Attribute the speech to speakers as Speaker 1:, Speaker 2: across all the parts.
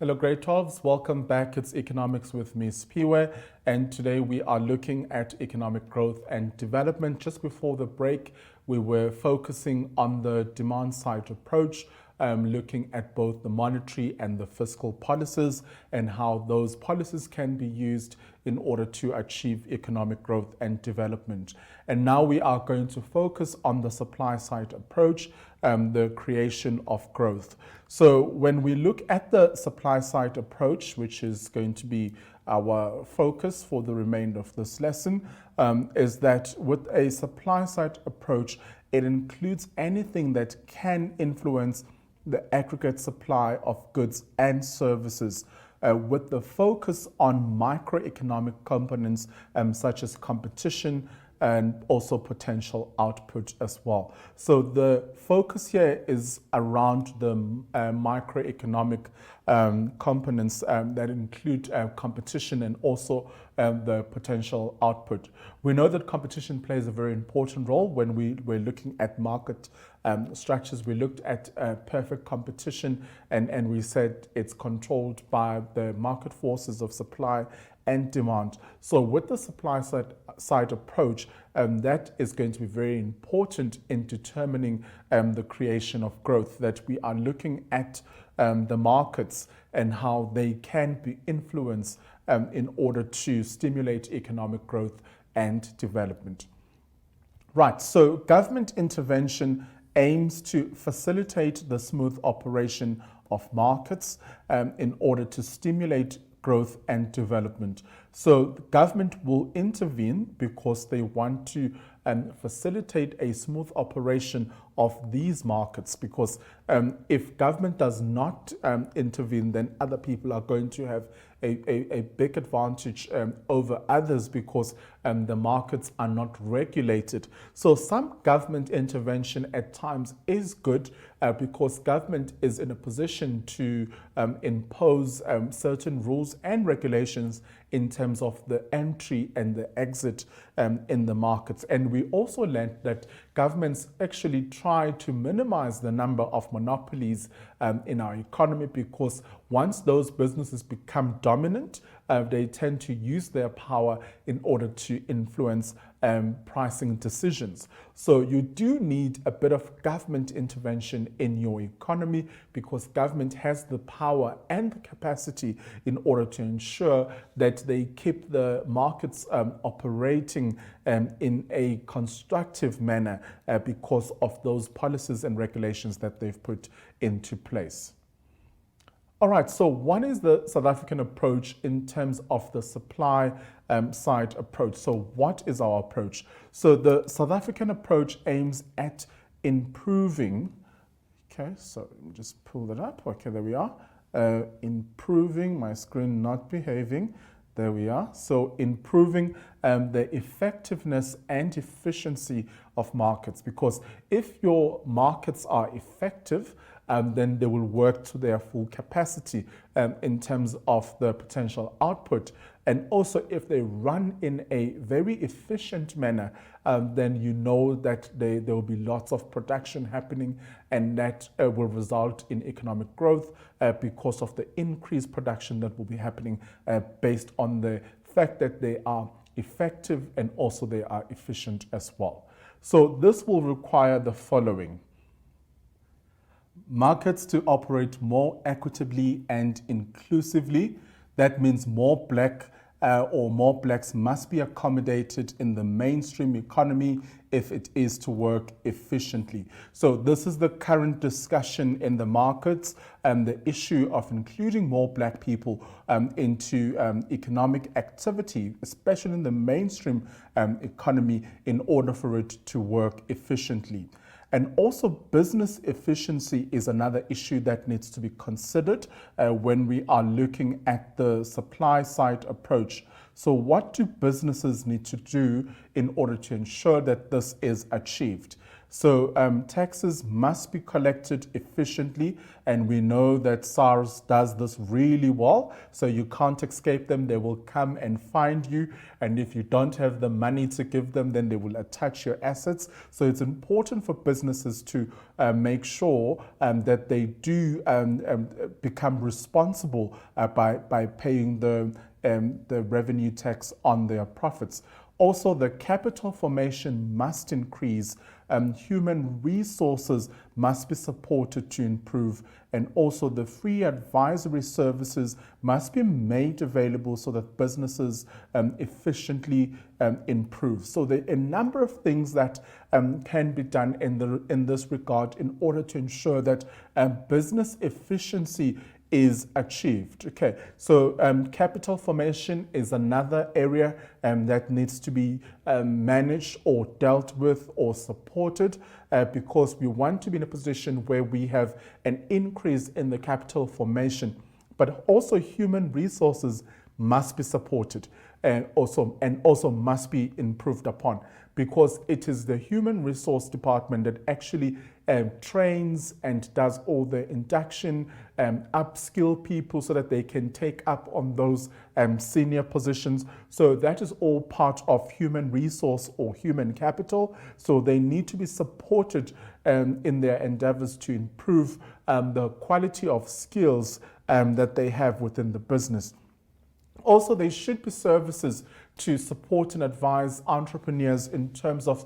Speaker 1: Hello, grade 12s. Welcome back. It's Economics with Ms. Piwe, and today we are looking at economic growth and development. Just before the break, we were focusing on the demand side approach, looking at both the monetary and the fiscal policies and how those policies can be used in order to achieve economic growth and development. And now we are going to focus on the supply side approach, the creation of growth. So when we look at the supply side approach, which is going to be our focus for the remainder of this lesson, is that with a supply side approach, it includes anything that can influence the aggregate supply of goods and services, with the focus on microeconomic components such as competition and also potential output as well. So the focus here is around the microeconomic components that include competition and also the potential output. We know that competition plays a very important role when we're looking at market structures. We looked at perfect competition and we said it's controlled by the market forces of supply and demand. So with the supply side approach, that is going to be very important in determining the creation of growth, that we are looking at the markets and how they can be influenced in order to stimulate economic growth and development. Right, so government intervention aims to facilitate the smooth operation of markets in order to stimulate growth and development. So the government will intervene because they want to facilitate a smooth operation of these markets, because if government does not intervene, then other people are going to have a big advantage over others because the markets are not regulated. So some government intervention at times is good because government is in a position to impose certain rules and regulations in terms of the entry and the exit in the markets. And we also learned that governments actually try to minimize the number of monopolies in our economy, because once those businesses become dominant, they tend to use their power in order to influence pricing decisions. So you do need a bit of government intervention in your economy, because government has the power and the capacity in order to ensure that they keep the markets operating in a constructive manner because of those policies and regulations that they've put into place. All right, so what is the South African approach in terms of the supply side approach? So what is our approach? So the South African approach aims at improving, okay, so let me just pull that up. Okay, there we are. Improving, my screen not behaving. There we are. So improving the effectiveness and efficiency of markets, because if your markets are effective, then they will work to their full capacity in terms of the potential output. And also, if they run in a very efficient manner, then you know that there will be lots of production happening, and that will result in economic growth because of the increased production that will be happening based on the fact that they are effective and also they are efficient as well. So this will require the following: markets to operate more equitably and inclusively. That means more blacks must be accommodated in the mainstream economy if it is to work efficiently. So this is the current discussion in the markets, and the issue of including more black people into economic activity, especially in the mainstream economy, in order for it to work efficiently. And also, business efficiency is another issue that needs to be considered when we are looking at the supply side approach. So what do businesses need to do in order to ensure that this is achieved? So taxes must be collected efficiently, and we know that SARS does this really well. So you can't escape them. They will come and find you, and if you don't have the money to give them, then they will attach your assets. So it's important for businesses to make sure that they do become responsible by paying the revenue tax on their profits. Also, the capital formation must increase. Human resources must be supported to improve, and also the free advisory services must be made available so that businesses efficiently improve. So there are a number of things that can be done in this regard in order to ensure that business efficiency is achieved. Okay, so capital formation is another area that needs to be managed or dealt with or supported because we want to be in a position where we have an increase in the capital formation, but also human resources must be supported and also must be improved upon, because it is the human resource department that actually trains and does all the induction, upskill people so that they can take up on those senior positions. So that is all part of human resource or human capital. So they need to be supported in their endeavors to improve the quality of skills that they have within the business. Also, there should be services to support and advise entrepreneurs in terms of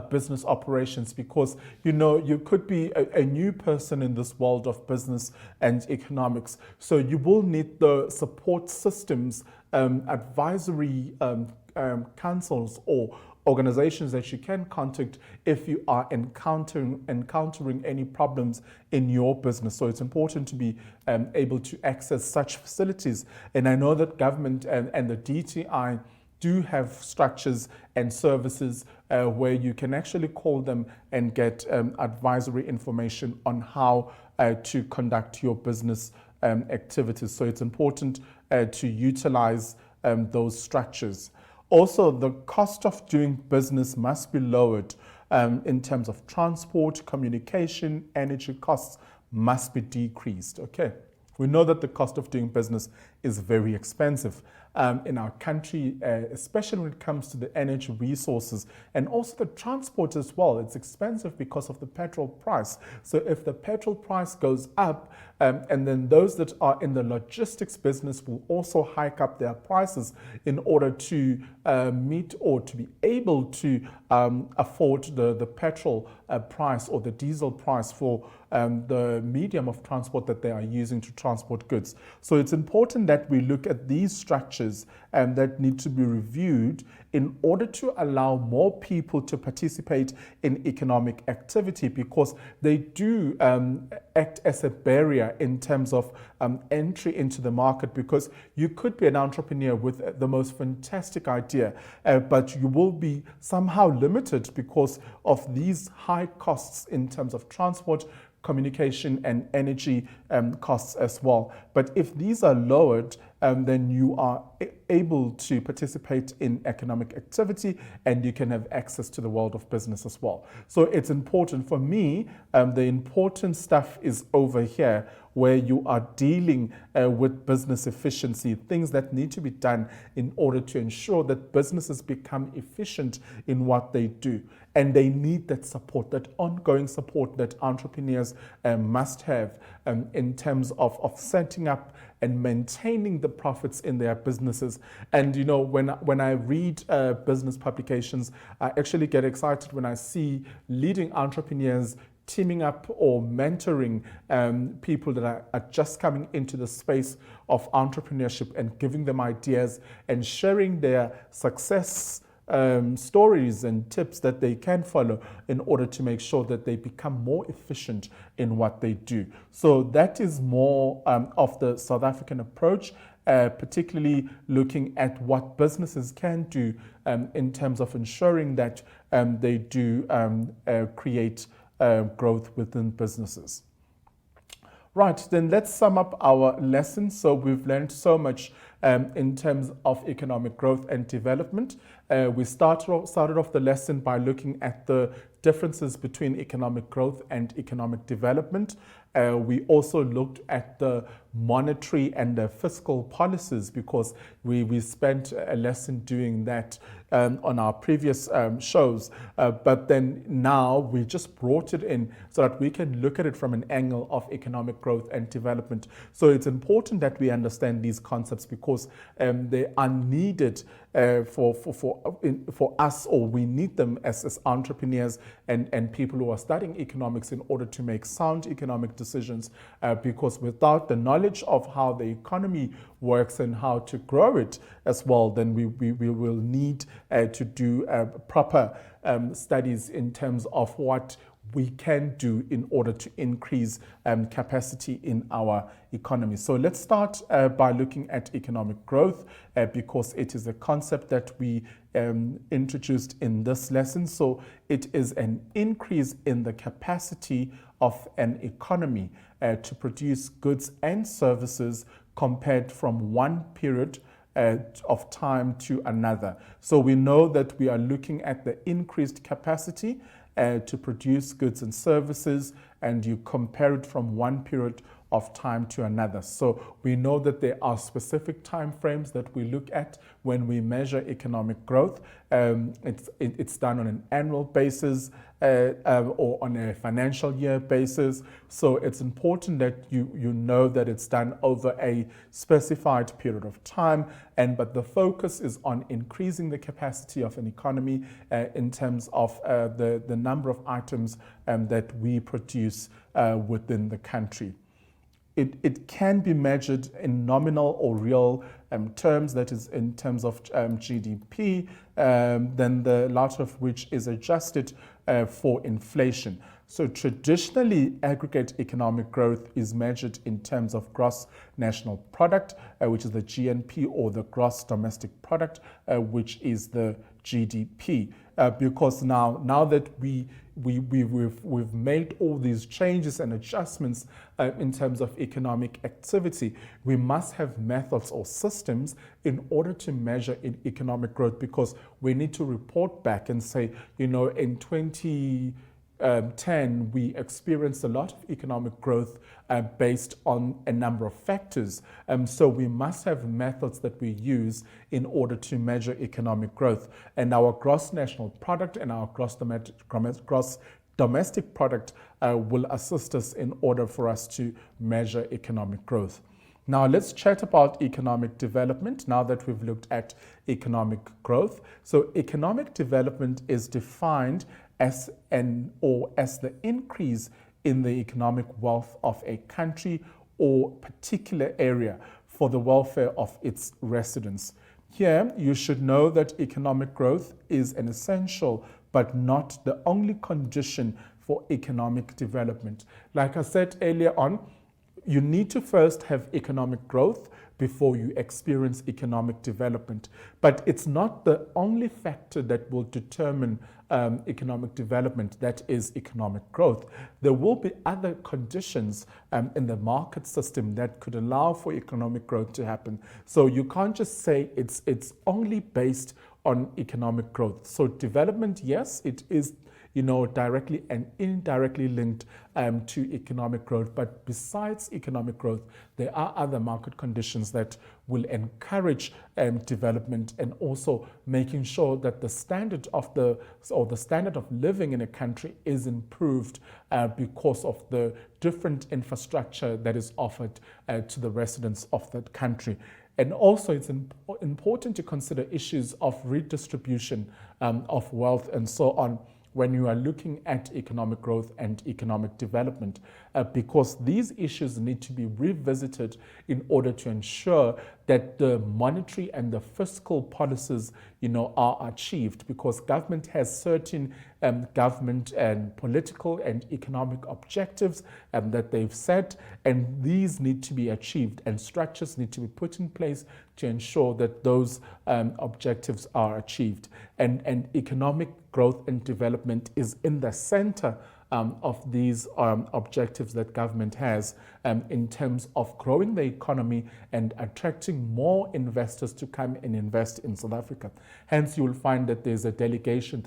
Speaker 1: business operations, because you could be a new person in this world of business and economics. So you will need the support systems, advisory councils or organizations that you can contact if you are encountering any problems in your business. So it's important to be able to access such facilities. And I know that government and the DTI do have structures and services where you can actually call them and get advisory information on how to conduct your business activities. So it's important to utilize those structures. Also, the cost of doing business must be lowered in terms of transport, communication, energy costs must be decreased. Okay, we know that the cost of doing business is very expensive in our country, especially when it comes to the energy resources and also the transport as well. It's expensive because of the petrol price. So if the petrol price goes up, and then those that are in the logistics business will also hike up their prices in order to meet or to be able to afford the petrol price or the diesel price for the medium of transport that they are using to transport goods. So it's important that we look at these structures that need to be reviewed in order to allow more people to participate in economic activity, because they do act as a barrier in terms of entry into the market, because you could be an entrepreneur with the most fantastic idea, but you will be somehow limited because of these high costs in terms of transport, communication and energy costs as well. But if these are lowered, then you are able to participate in economic activity and you can have access to the world of business as well. So it's important for me, the important stuff is over here, where you are dealing with business efficiency, things that need to be done in order to ensure that businesses become efficient in what they do. And they need that support, that ongoing support that entrepreneurs must have in terms of setting up and maintaining the profits in their businesses. And when I read business publications, I actually get excited when I see leading entrepreneurs teaming up or mentoring people that are just coming into the space of entrepreneurship and giving them ideas and sharing their success stories and tips that they can follow in order to make sure that they become more efficient in what they do. So that is more of the South African approach, particularly looking at what businesses can do in terms of ensuring that they do create growth within businesses. Right, then let's sum up our lesson. So we've learned so much in terms of economic growth and development. We started off the lesson by looking at the differences between economic growth and economic development. We also looked at the monetary and the fiscal policies because we spent a lesson doing that on our previous shows. But then now we just brought it in so that we can look at it from an angle of economic growth and development. So it's important that we understand these concepts because they are needed for us, or we need them as entrepreneurs and people who are studying economics in order to make sound economic decisions, because without the knowledge of how the economy works and how to grow it as well, then we will need to do proper studies in terms of what we can do in order to increase capacity in our economy. So let's start by looking at economic growth because it is a concept that we introduced in this lesson. So it is an increase in the capacity of an economy to produce goods and services compared from one period of time to another. So we know that we are looking at the increased capacity to produce goods and services, and you compare it from one period of time to another. So we know that there are specific time frames that we look at when we measure economic growth. It's done on an annual basis or on a financial year basis. So it's important that you know that it's done over a specified period of time. But the focus is on increasing the capacity of an economy in terms of the number of items that we produce within the country. It can be measured in nominal or real terms, that is in terms of GDP, then the latter of which is adjusted for inflation. So traditionally, aggregate economic growth is measured in terms of gross national product, which is the GNP, or the gross domestic product, which is the GDP. Because now that we've made all these changes and adjustments in terms of economic activity, we must have methods or systems in order to measure economic growth, because we need to report back and say, in 2010, we experienced a lot of economic growth based on a number of factors. So we must have methods that we use in order to measure economic growth. And our gross national product and our gross domestic product will assist us in order for us to measure economic growth. Now let's chat about economic development now that we've looked at economic growth. So economic development is defined as the increase in the economic wealth of a country or particular area for the welfare of its residents. Here, you should know that economic growth is an essential but not the only condition for economic development. Like I said earlier on, you need to first have economic growth before you experience economic development. But it's not the only factor that will determine economic development, that is economic growth. There will be other conditions in the market system that could allow for economic growth to happen. So you can't just say it's only based on economic growth. So development, yes, it is directly and indirectly linked to economic growth. But besides economic growth, there are other market conditions that will encourage development, and also making sure that the standard of living in a country is improved because of the different infrastructure that is offered to the residents of that country. And also it's important to consider issues of redistribution of wealth and so on when you are looking at economic growth and economic development, because these issues need to be revisited in order to ensure that the monetary and the fiscal policies, are achieved, because government has certain government and political and economic objectives that they've set, and these need to be achieved, and structures need to be put in place to ensure that those objectives are achieved. And economic growth and development is in the center of these objectives that government has in terms of growing the economy and attracting more investors to come and invest in South Africa. Hence, you will find that there's a delegation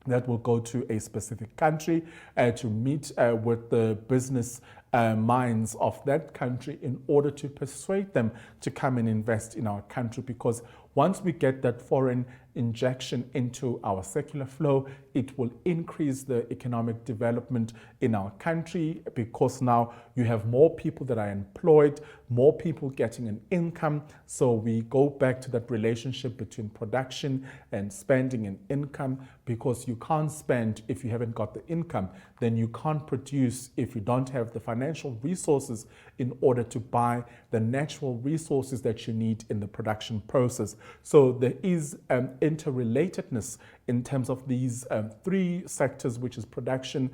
Speaker 1: that will go to a specific country to meet with the business minds of that country in order to persuade them to come and invest in our country. Because once we get that foreign injection into our circular flow, it will increase the economic development in our country, because now you have more people that are employed, more people getting an income. So we go back to that relationship between production and spending and income, because you can't spend if you haven't got the income. Then you can't produce if you don't have the financial resources in order to buy the natural resources that you need in the production process. So there is interrelatedness in terms of these three sectors, which is production,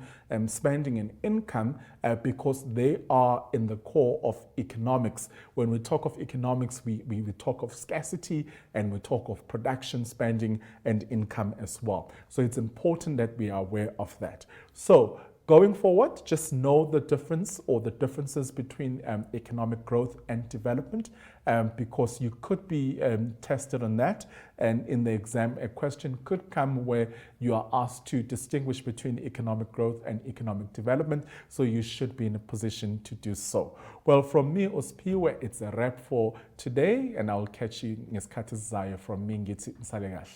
Speaker 1: spending and income, because they are in the core of economics. When we talk of economics, we talk of scarcity, and we talk of production, spending and income as well. So it's important that we are aware of that. So going forward, just know the difference or the differences between economic growth and development, because you could be tested on that. And in the exam, a question could come where you are asked to distinguish between economic growth and economic development. So you should be in a position to do so. Well, from me, Uspiwe, it's a wrap for today, and I'll catch you ngesikhathi sizayo. From me, ngithi nisale kahle.